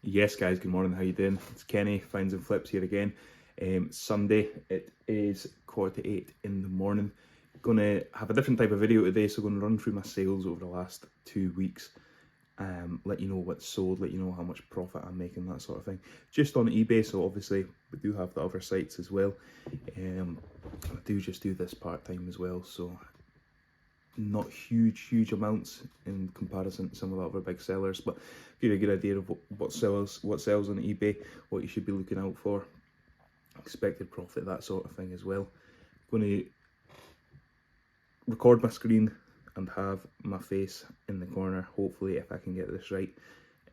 Yes guys, good morning, how you doing? It's Kenny, Finds and Flips here again. Sunday, it is 7:45 in the morning. Gonna have a different type of video today, so gonna run through my sales over the last 2 weeks. Let you know what's sold, let you know how much profit I'm making, that sort of thing. Just on eBay, so obviously we do have the other sites as well. I do just do this part-time as well, so not huge amounts in comparison to some of the other big sellers, but give you a good idea of what sells on eBay, what you should be looking out for, expected profit, that sort of thing as well. I'm going to record my screen and have my face in the corner, hopefully, if I can get this right.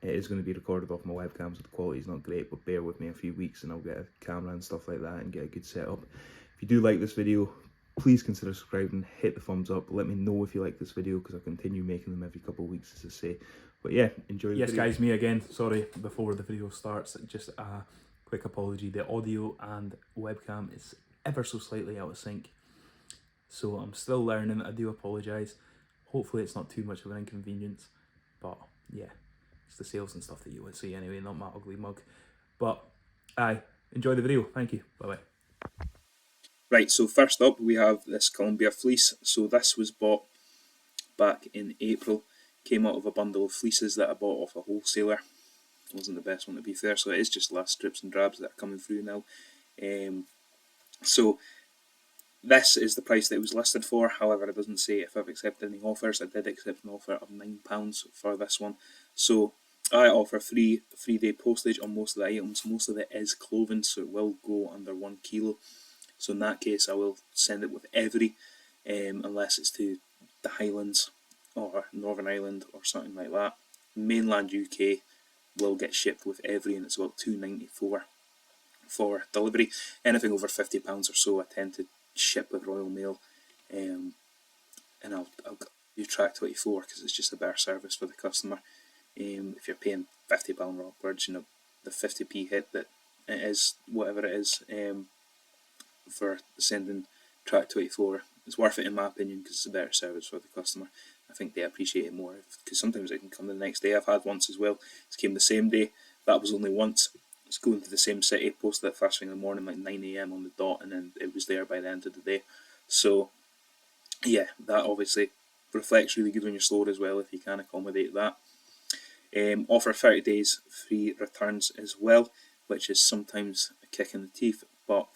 It is going to be recorded off my webcam, so the quality is not great, but bear with me a few weeks and I'll get a camera and stuff like that and get a good setup. If you do like this video, please consider subscribing, hit the thumbs up, let me know if you like this video because I'll continue making them every couple of weeks, as I say. But yeah, enjoy the video. Yes guys, me again. Sorry, before the video starts, just a quick apology. The audio and webcam is ever so slightly out of sync. So I'm still learning, I do apologise. Hopefully it's not too much of an inconvenience. But yeah, it's the sales and stuff that you would see anyway, not my ugly mug. But enjoy the video. Thank you. Bye bye. Right, so first up we have this Columbia fleece. So this was bought back in April. Came out of a bundle of fleeces that I bought off a wholesaler. Wasn't the best one, to be fair, so it is just last strips and drabs that are coming through now. So this is the price that it was listed for. However, it doesn't say if I've accepted any offers. I did accept an offer of £9 for this one. So I offer free day postage on most of the items. Most of it is clothing, so it will go under 1 kilo. So in that case, I will send it with every, unless it's to the Highlands or Northern Ireland or something like that. Mainland UK will get shipped with every, and it's about £2.94 for delivery. Anything over £50 or so, I tend to ship with Royal Mail, and I'll do Track 24 because it's just a better service for the customer. If you're paying £50 upwards, you know, the 50p hit that it is, whatever it is, for sending Track 24 is worth it in my opinion because it's a better service for the customer. I think they appreciate it more because sometimes it can come the next day. I've had once as well, it came the same day. That was only once. It's going to the same city, posted it first thing in the morning, like 9 AM on the dot, and then it was there by the end of the day. So yeah, that obviously reflects really good on your store as well if you can accommodate that. Offer 30 days free returns as well, which is sometimes a kick in the teeth, but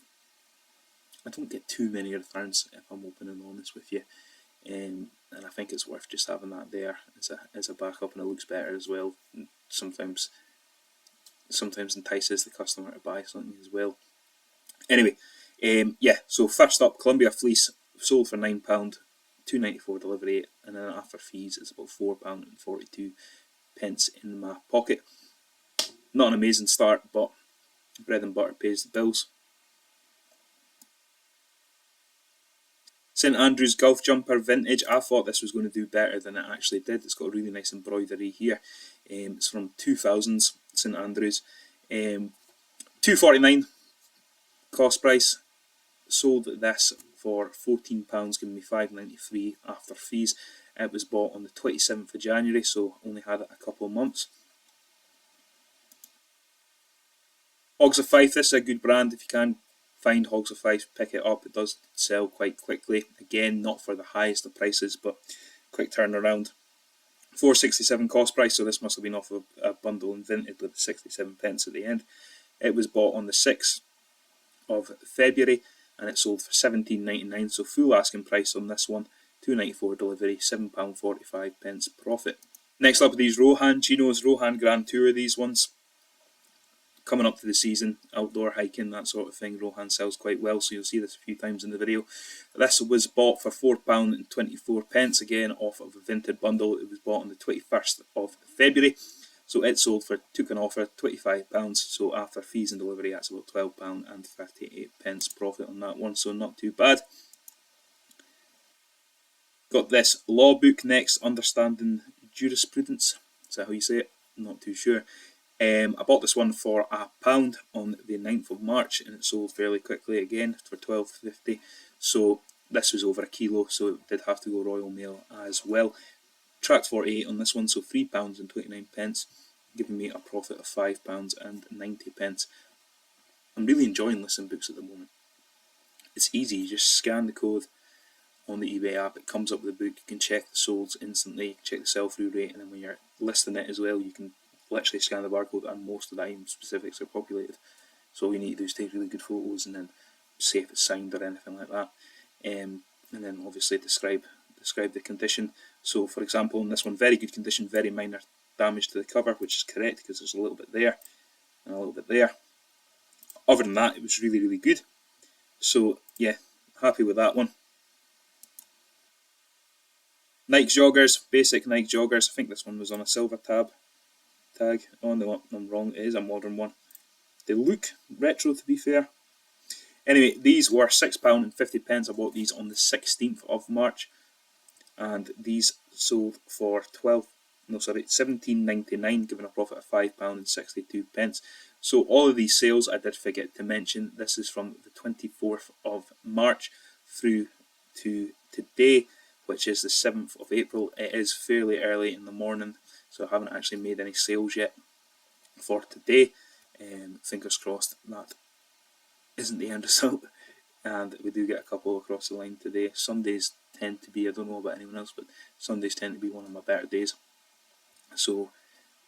I don't get too many returns if I'm open and honest with you, and I think it's worth just having that there as a backup, and it looks better as well. Sometimes entices the customer to buy something as well. Anyway, yeah. So first up, Columbia fleece sold for £9, £2.94 delivery, and then after fees it's about £4.42 in my pocket. Not an amazing start, but bread and butter pays the bills. St Andrews golf jumper vintage. I thought this was going to do better than it actually did. It's got a really nice embroidery here. It's from 2000s St Andrews. £2.49 cost price. Sold this for £14, giving me £5.93 after fees. It was bought on the 27th of January, so only had it a couple of months. Hogs of Fife. This is a good brand. If you can find Hogs of Fife, pick it up. It does sell quite quickly. Again, not for the highest of prices, but quick turnaround. £4.67 cost price, so this must have been off of a bundle and vinted with 67 pence at the end. It was bought on the 6th of February and it sold for £17.99, so full asking price on this one, £2.94 delivery, £7.45 profit. Next up are these Rohan chinos, Rohan Grand Tour, these ones. Coming up to the season, outdoor hiking, that sort of thing, Rohan sells quite well, so you'll see this a few times in the video. This was bought for £4.24, again off of a vintage bundle. It was bought on the 21st of February, so it sold for, took an offer, £25, so after fees and delivery that's about £12.38 profit on that one, so not too bad. Got this law book next, Understanding Jurisprudence, is that how you say it? I'm not too sure. I bought this one for £1 on the 9th of March and it sold fairly quickly again for £12.50. So this was over a kilo, so it did have to go Royal Mail as well. Tracked 48 on this one, so £3.29. giving me a profit of £5.90. I'm really enjoying listing books at the moment. It's easy, you just scan the code on the eBay app, it comes up with the book, you can check the solds instantly, check the sell-through rate, and then when you're listing it as well, you can literally scan the barcode and most of the item specifics are populated. So all you need to do is take really good photos and then say if it's signed or anything like that. And then obviously describe the condition. So for example, in this one, very good condition, very minor damage to the cover, which is correct because there's a little bit there and a little bit there. Other than that, it was really, really good. So yeah, happy with that one. Nike joggers, basic Nike joggers. I think this one was on a silver tag. Oh no, I'm wrong. It is a modern one. They look retro, to be fair. Anyway, these were £6.50. I bought these on the 16th of March, and these sold for £17.99, giving a profit of £5.62. So all of these sales, I did forget to mention, this is from the 24th of March through to today, which is the 7th of April. It is fairly early in the morning, so I haven't actually made any sales yet for today. Fingers crossed that isn't the end result, and we do get a couple across the line today. Sundays tend to be, I don't know about anyone else, but Sundays tend to be one of my better days. So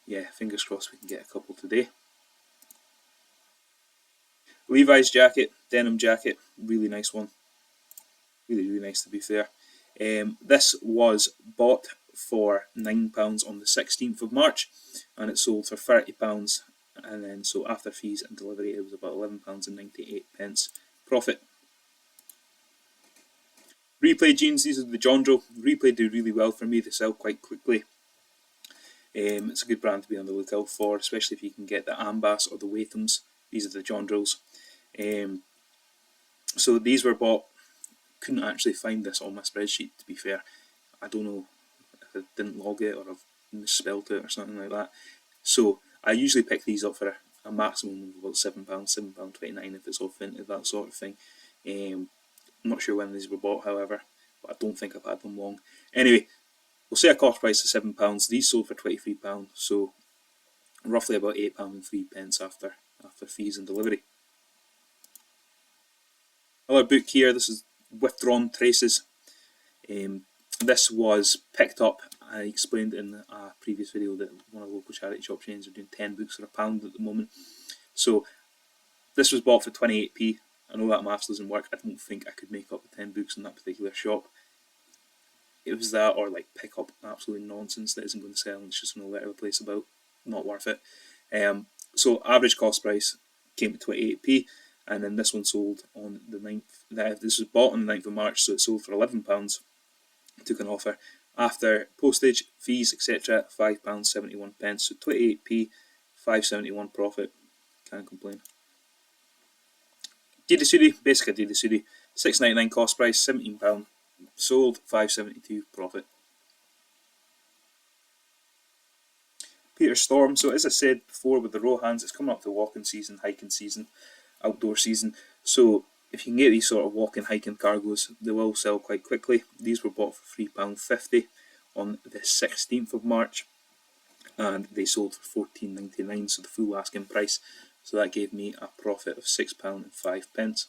yeah, fingers crossed we can get a couple today. Levi's jacket, denim jacket, really nice one. Really, really nice, to be fair. This was bought for £9 on the 16th of March, and it sold for £30. And then, so after fees and delivery, it was about £11.98 profit. Replay jeans, these are the Jondro. Replay do really well for me, they sell quite quickly. It's a good brand to be on the lookout for, especially if you can get the Ambas or the Wathams. These are the Jondros. So these were bought. Couldn't actually find this on my spreadsheet, to be fair. I don't know if I didn't log it or I've misspelled it or something like that. So I usually pick these up for a maximum of about £7, £7.29 if it's authentic, that sort of thing. I'm not sure when these were bought, however, but I don't think I've had them long. Anyway, we'll say a cost price of £7. These sold for £23, so roughly about £8.03 after fees and delivery. Another book here, this is Withdrawn Traces. This was picked up. I explained in a previous video that one of the local charity shop chains are doing 10 books for £1 at the moment. So this was bought for 28p. I know that maths doesn't work. I don't think I could make up the 10 books in that particular shop. It was that or like pick up absolute nonsense that isn't going to sell and it's just going to litter the place about. Not worth it. So average cost price came to 28p. And then this one sold on the 9th. This was bought on the 9th of March, so it sold for £11. Took an offer after postage, fees, etc. £5.71. So 28p, £5.71 profit. Can't complain. Adidas hoodie, basic Adidas hoodie, £6.99 cost price, £17. Sold, £5.72 profit. Peter Storm. So as I said before with the Rohans, it's coming up to walking season, hiking season, outdoor season. So if you can get these sort of walking, hiking cargoes, they will sell quite quickly. These were bought for £3.50 on the 16th of March, and they sold for £14.99, so the full asking price. So that gave me a profit of £6.05.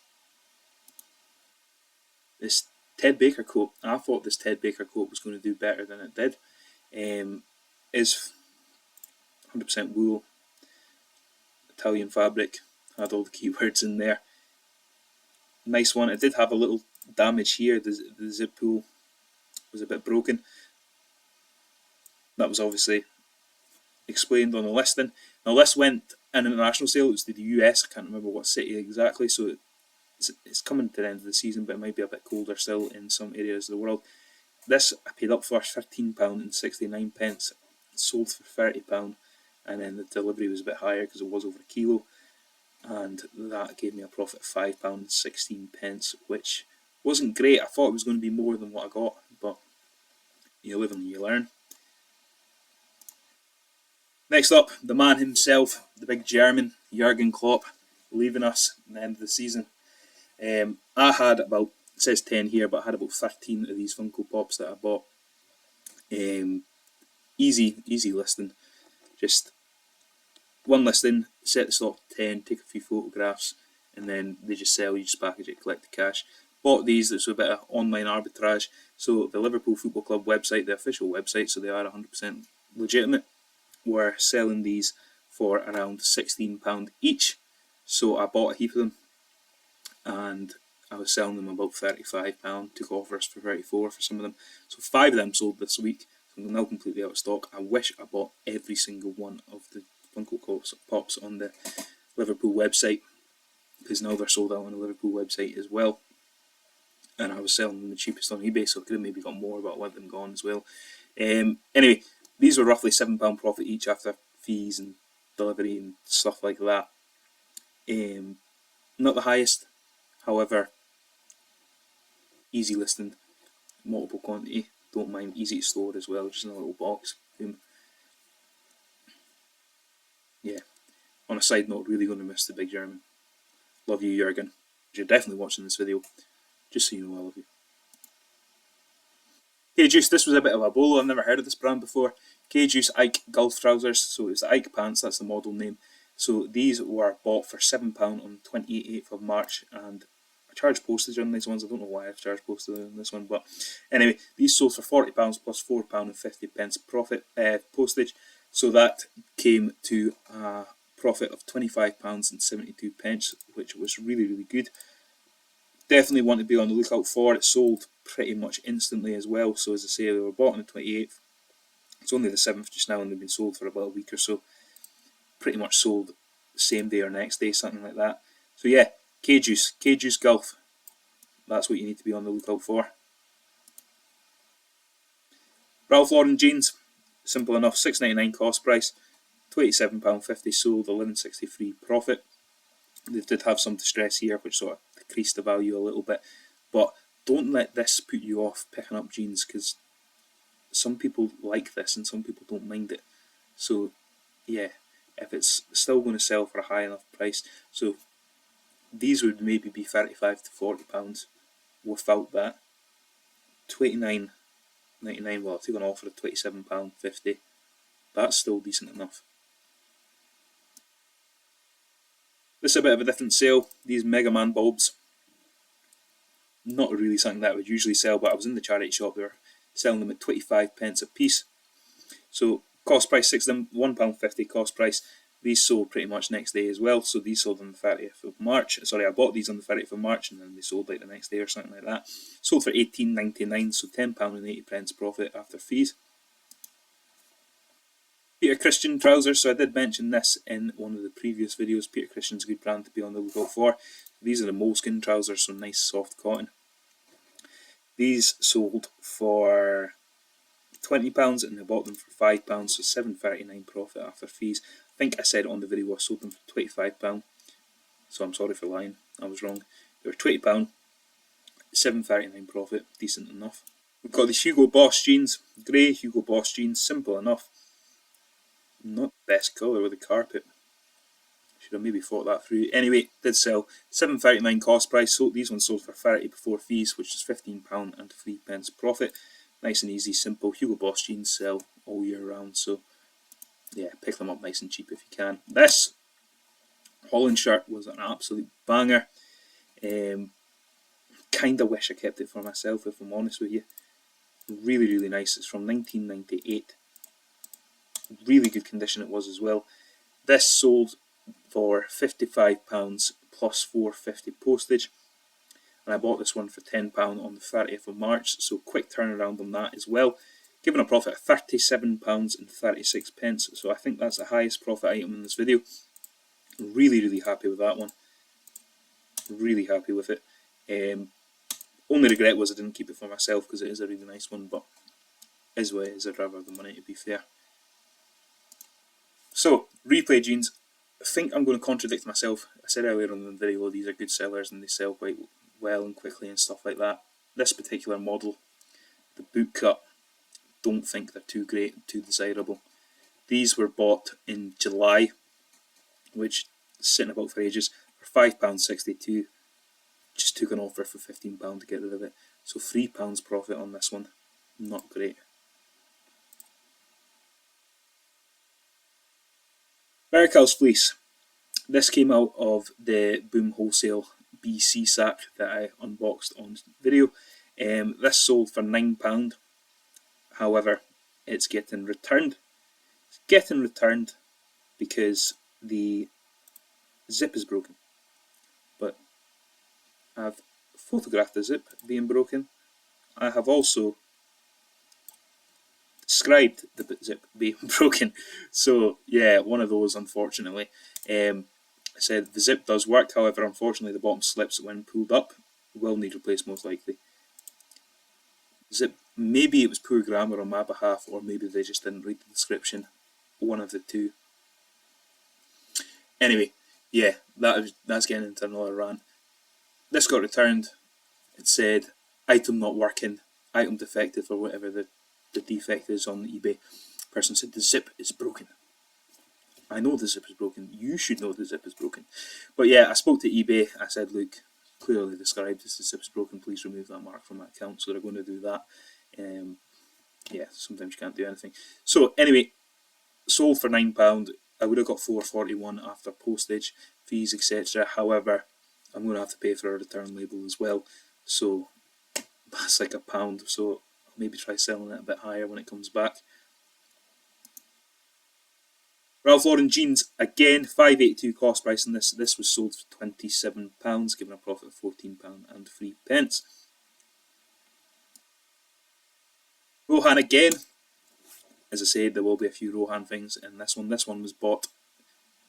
This Ted Baker coat, I thought this Ted Baker coat was going to do better than it did. Is 100% wool, Italian fabric, had all the keywords in there. Nice one. It did have a little damage here. The zip pull was a bit broken. That was obviously explained on the listing. Now this went an international sale. It was to the US. I can't remember what city exactly. So it's coming to the end of the season, but it might be a bit colder still in some areas of the world. This I paid up for £13.69. Sold for £30, and then the delivery was a bit higher because it was over a kilo. And that gave me a profit of £5.16, which wasn't great. I thought it was going to be more than what I got, but you live and you learn. Next up, the man himself, the big German, Jurgen Klopp, leaving us at the end of the season. I had about, it says 10 here, but I had about 13 of these Funko Pops that I bought. Easy listing. Just one listing, set the stock to 10, take a few photographs, and then they just sell, you just package it, collect the cash. Bought these, there's a bit of online arbitrage. So the Liverpool Football Club website, the official website, so they are 100% legitimate, were selling these for around £16 each. So I bought a heap of them, and I was selling them about £35, took offers for 34 for some of them. So 5 of them sold this week, so I'm now completely out of stock. I wish I bought every single one of the Funko Pops on the Liverpool website, because now they're sold out on the Liverpool website as well. And I was selling them the cheapest on eBay, so I could have maybe got more, but I let them go on as well. Anyway, these were roughly £7 profit each after fees and delivery and stuff like that. Not the highest, however, easy listing, multiple quantity, don't mind, easy to store as well, just in a little box. Yeah, on a side note, really going to miss the big German. Love you, Jurgen. You're definitely watching this video, just so you know I love you. K-Juice, this was a bit of a bolo, I've never heard of this brand before. K-Juice Ike Golf Trousers, so it's the Ike pants, that's the model name. So these were bought for £7 on the 28th of March, and I charged postage on these ones. I don't know why I've charged postage on this one, but anyway, these sold for £40 plus £4.50 profit postage. So that came to a profit of £25.72, which was really, really good. Definitely want to be on the lookout for it. Sold pretty much instantly as well. So as I say, they were bought on the 28th. It's only the 7th just now, and they've been sold for about a week or so. Pretty much sold the same day or next day, something like that. So yeah, K-Juice Golf. That's what you need to be on the lookout for. Ralph Lauren jeans, simple enough. £6.99 cost price, £27.50 sold, £11.63 profit. They did have some distress here, which sort of decreased the value a little bit. But don't let this put you off picking up jeans, because some people like this and some people don't mind it. So yeah, if it's still going to sell for a high enough price, so these would maybe be £35 to £40 without that. £29.99, well, I took an offer of £27.50. That's still decent enough. This is a bit of a different sale. These Mega Man bulbs, not really something that I would usually sell, but I was in the charity shop, they were selling them at 25p a piece. So cost price 6 of them, £1.50 cost price. These sold pretty much next day as well. So these sold on the 30th of March. Sorry, I bought these on the 30th of March, and then they sold like the next day or something like that. Sold for £18.99, so £10.80 profit after fees. Peter Christian trousers. So I did mention this in one of the previous videos. Peter Christian's a good brand to be on the lookout for. These are the moleskin trousers, so nice soft cotton. These sold for £20, and I bought them for £5, so £7.39 profit after fees. I think I said on the video I sold them for £25, so I'm sorry for lying, I was wrong. They were £20, £7.39 profit, decent enough. We've got these Hugo Boss jeans, grey Hugo Boss jeans, simple enough. Not the best colour with the carpet. Should have maybe thought that through. Anyway, did sell. £7.39 cost price. So these ones sold for £30 before fees, which is £15 and 3p profit. Nice and easy, simple. Hugo Boss jeans sell all year round, so yeah, pick them up nice and cheap if you can. This Holland shirt was an absolute banger. Kinda wish I kept it for myself, if I'm honest with you. Really, really nice. It's from 1998. Really good condition it was as well. This sold for £55 plus £4.50 postage, and I bought this one for £10 on the 30th of March, so quick turnaround on that as well. Given a profit of £37.36, so I think that's the highest profit item in this video. Really, really happy with that one. Really happy with it. Only regret was I didn't keep it for myself, because it is a really nice one, but is what it is. I'd rather have the money, to be fair. So, replay jeans. I think I'm going to contradict myself. I said earlier in the video these are good sellers and they sell quite well and quickly and stuff like that. This particular model, the boot cut, don't think they're too great and too desirable. These were bought in July, which is sitting about for ages, for £5.62. Just took an offer for £15 to get rid of it. So £3 profit on this one. Not great. Berical's fleece. This came out of the Boom Wholesale BC sack that I unboxed on video. This sold for £9. However, it's getting returned. It's getting returned because the zip is broken. But I've photographed the zip being broken. I have also described the zip being broken. So yeah, one of those, unfortunately. I said the zip does work, however, unfortunately the bottom slips when pulled up. Will need replaced most likely. Zip, maybe it was poor grammar on my behalf, or maybe they just didn't read the description. One of the two. Anyway, yeah, that's getting into another rant. This got returned. It said item not working, item defective, or whatever the defect is on eBay. Person said the zip is broken. I know the zip is broken. You should know the zip is broken. But yeah, I spoke to eBay. I said, look, clearly described as the zip is broken. Please remove that mark from my account. So they're going to do that. Yeah, sometimes you can't do anything. So anyway, sold for £9. I would have got £4.41 after postage, fees, etc. However, I'm going to have to pay for a return label as well. So that's like £1. So I'll maybe try selling it a bit higher when it comes back. Ralph Lauren jeans, again, £5.82 cost price on this. This was sold for £27, giving a profit of £14.03. Rohan again. As I said, there will be a few Rohan things in this one. This one was bought a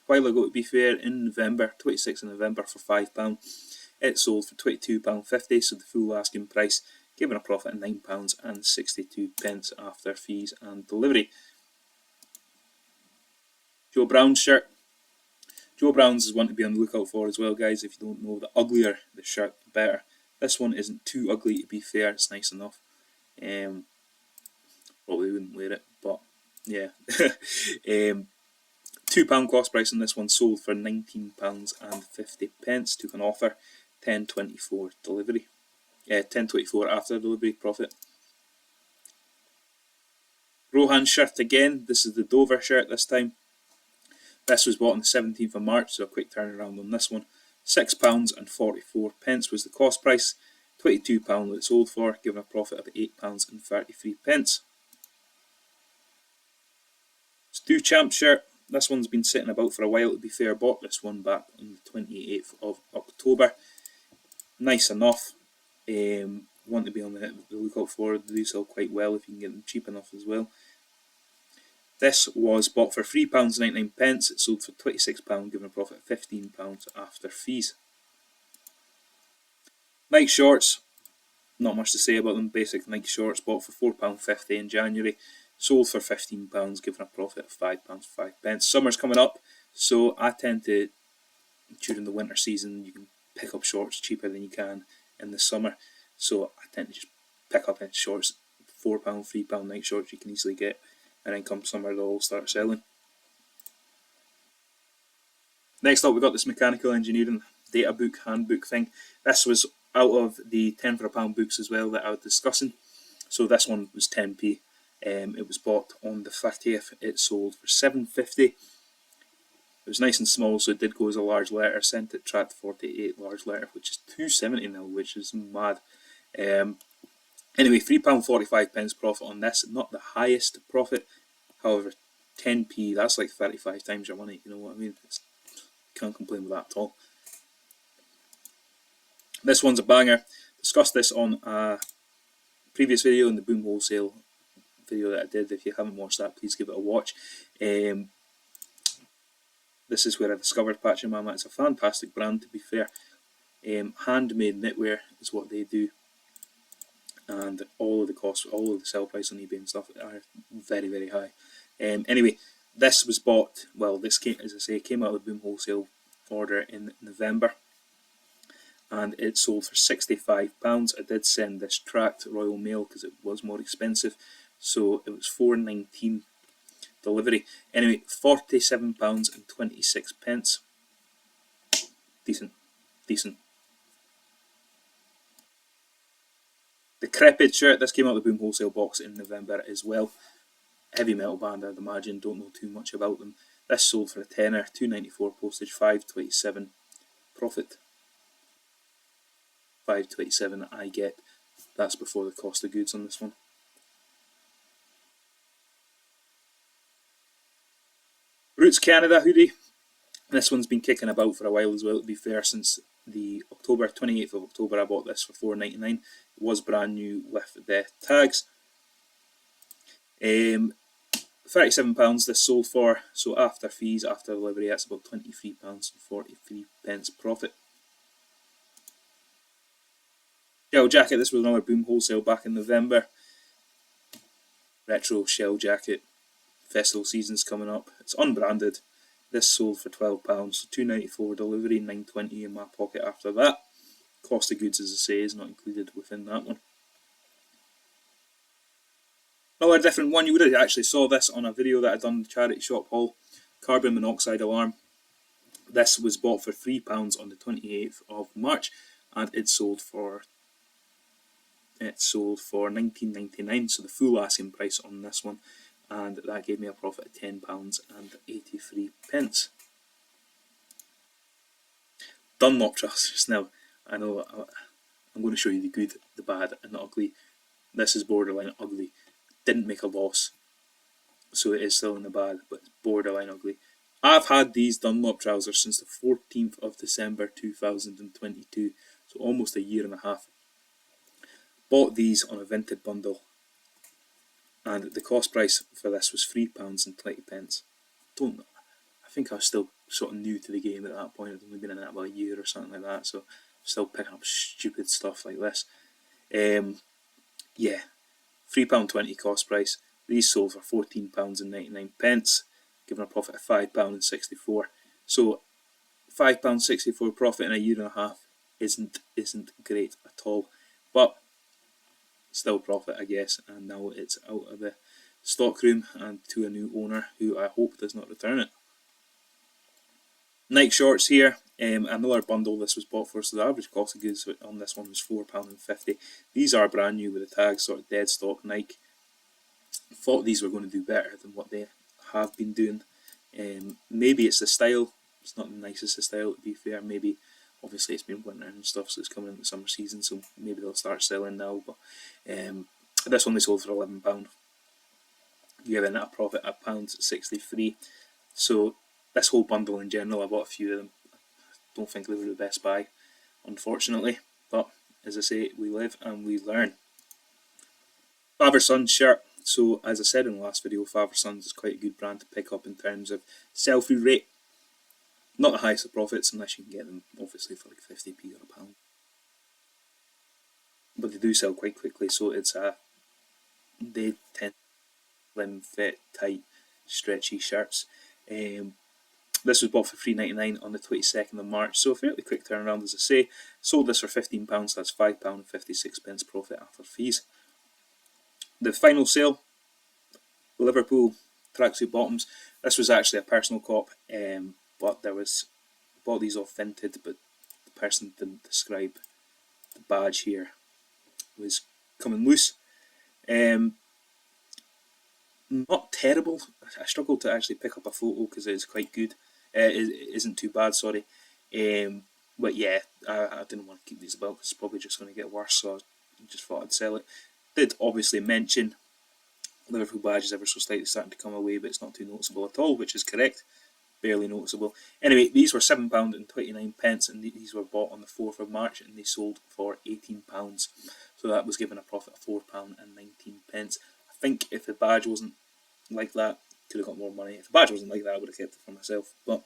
while ago, to be fair, in November, 26th of November, for £5. It sold for £22.50, so the full asking price, giving a profit of £9.62 after fees and delivery. Joe Brown's shirt. Joe Brown's is one to be on the lookout for as well, guys. If you don't know, the uglier the shirt, the better. This one isn't too ugly, to be fair. It's nice enough. Probably wouldn't wear it, but yeah. £2 cost price on this one, sold for £19.50. Took an offer, £10.24 delivery. £10.24 after delivery profit. Rohan shirt again. This is the Dover shirt this time. This was bought on the 17th of March, so a quick turnaround on this one. £6.44 was the cost price. £22 it sold for, giving a profit of £8.33. Stu Champ shirt. This one's been sitting about for a while, to be fair. Bought this one back on the 28th of October. Nice enough. Want to be on the lookout for. They do sell quite well if you can get them cheap enough as well. This was bought for £3.99. It sold for £26, giving a profit of £15 after fees. Nike shorts. Not much to say about them. Basic Nike shorts, bought for £4.50 in January. Sold for £15, giving a profit of £5.05. Summer's coming up, so I tend to, during the winter season, you can pick up shorts cheaper than you can in the summer. So I tend to just pick up in shorts, £4, £3 Nike shorts you can easily get. And then come summer, they'll all start selling. Next up, we've got this mechanical engineering data book, handbook thing. This was out of the 10 for a pound books as well that I was discussing. So this one was 10p. It was bought on the 30th. It sold for £7.50. It was nice and small, so it did go as a large letter. Sent it tracked 48 large letter, which is £2.70 now, which is mad. Anyway, £3.45 profit on this. Not the highest profit. However, 10p, that's like 35 times your money. You know what I mean? Can't complain with that at all. This one's a banger. Discussed this on a previous video, in the Boom Wholesale video that I did. If you haven't watched that, please give it a watch. This is where I discovered Patchy Mama. It's a fantastic brand, to be fair. Handmade knitwear is what they do. And all of the costs, all of the sell price on eBay and stuff are very, very high. Anyway, this was bought, well, this came, as I say, came out of the Boom Wholesale order in November. And it sold for £65. I did send this tracked Royal Mail because it was more expensive. So it was £4.19 delivery. Anyway, £47.26. Decent. The Crepid shirt, this came out of the Boom Wholesale box in November as well. Heavy metal band, I'd imagine. Don't know too much about them. This sold for a tenner, £2.94 postage, £5.27 profit. £5.27 I get. That's before the cost of goods on this one. Roots Canada hoodie. This one's been kicking about for a while as well, to be fair, since the 28th of October I bought this for $4.99. It was brand new with the tags. £37 this sold for, so after fees, after delivery, that's about £23.43 profit. Shell jacket, this was another boom wholesale back in November. Retro shell jacket, festival season's coming up. It's unbranded. This sold for £12, so £2.94 delivery, £9.20 in my pocket after that. Cost of goods, as I say, is not included within that one. Another different one, you would have actually saw this on a video that I'd done, the charity shop haul. Carbon monoxide alarm. This was bought for £3 on the 28th of March, and it sold for £19.99, so the full asking price on this one, and that gave me a profit of £10.83. Dunlop trousers. Now, I know I'm going to show you the good, the bad, and the ugly. This is borderline ugly. Didn't make a loss, so it is still in the bad, but it's borderline ugly. I've had these Dunlop trousers since the 14th of December 2022, so almost a year and a half. Bought these on a Vinted bundle, and the cost price for this was £3.20. Don't know. I think I was still sort of new to the game at that point. I'd only been in it about a year or something like that, so still picking up stupid stuff like this. Yeah, £3.20 cost price. These sold for £14.99, giving a profit of £5.64. So £5.64 profit in a year and a half isn't great at all, but still profit, I guess. And now it's out of the stockroom and to a new owner who I hope does not return it. Nike shorts here, another bundle this was bought for, so the average cost of goods on this one was £4.50. These are brand new with the tags, sort of dead stock Nike. Thought these were going to do better than what they have been doing. Maybe it's the style, it's not the nicest of style, to be fair. Maybe, obviously it's been winter and stuff, so it's coming into the summer season, so maybe they'll start selling now, but this one they sold for £11, giving it a profit of £1.63. So this whole bundle in general, I bought a few of them. I don't think they were the best buy, unfortunately, but as I say, we live and we learn. Father Sons shirt. So as I said in the last video, Father Sons is quite a good brand to pick up in terms of sell-through rate. Not the highest of profits unless you can get them obviously for like 50p or £1. But they do sell quite quickly, so they tend to slim fit, tight, stretchy shirts. This was bought for £3.99 on the 22nd of March, so a fairly quick turnaround, as I say. Sold this for £15, that's £5.56 profit after fees. The final sale, Liverpool tracksuit bottoms. This was actually a personal cop, but bought these off Vinted, but the person didn't describe the badge here was coming loose. Not terrible. I struggled to actually pick up a photo because it is quite good. It isn't too bad, sorry. But yeah, I didn't want to keep these about because it's probably just going to get worse, so I just thought I'd sell it. Did obviously mention Liverpool badge is ever so slightly starting to come away, but it's not too noticeable at all, which is correct. Barely noticeable. Anyway, these were £7.29, and these were bought on the 4th of March, and they sold for £18. So that was given a profit of £4.19. I think if the badge wasn't like that, could have got more money. If the badge wasn't like that, I would have kept it for myself, but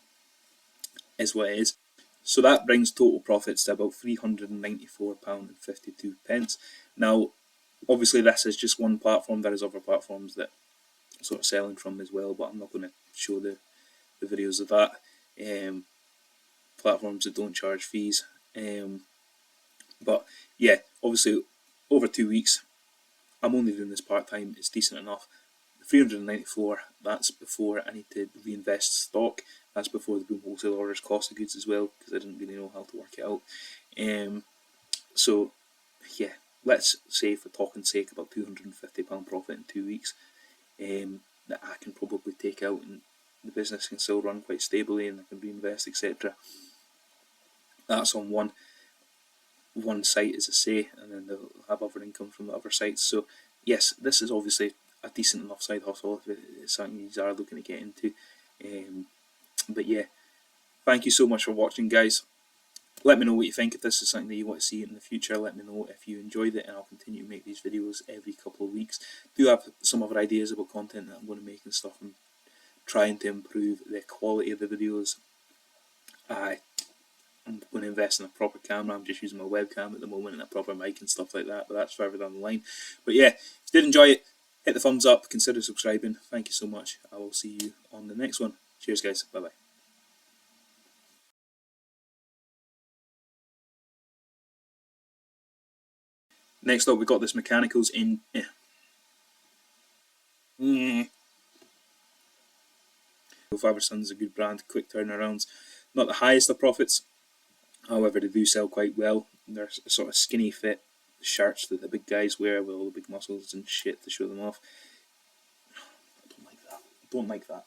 is what it is. So that brings total profits to about £394.52. Now, obviously this is just one platform. There is other platforms that I'm sort of selling from as well, but I'm not going to show the videos of that. Platforms that don't charge fees. But yeah, obviously over 2 weeks, I'm only doing this part-time. It's decent enough. 394, that's before I need to reinvest stock. That's before the boom wholesale orders cost of goods as well, because I didn't really know how to work it out. So yeah, let's say for talking sake about £250 profit in 2 weeks that I can probably take out in the business can still run quite stably and they can reinvest, etc. That's on one site, as I say, and then they'll have other income from the other sites. So yes, this is obviously a decent enough side hustle if it's something you are looking to get into. But yeah, thank you so much for watching, guys. Let me know what you think. If this is something that you want to see in the future, let me know if you enjoyed it, and I'll continue to make these videos every couple of weeks. Do have some other ideas about content that I'm going to make and stuff. I'm trying to improve the quality of the videos. I'm going to invest in a proper camera. I'm just using my webcam at the moment and a proper mic and stuff like that, but that's further down the line. But yeah, if you did enjoy it, hit the thumbs up, consider subscribing. Thank you so much. I will see you on the next one. Cheers, guys. Bye-bye. Next up, we got this Mechanicals in... Faberson's is a good brand, quick turnarounds. Not the highest of profits, however they do sell quite well. They're sort of skinny fit shirts that the big guys wear with all the big muscles and shit to show them off. I don't like that.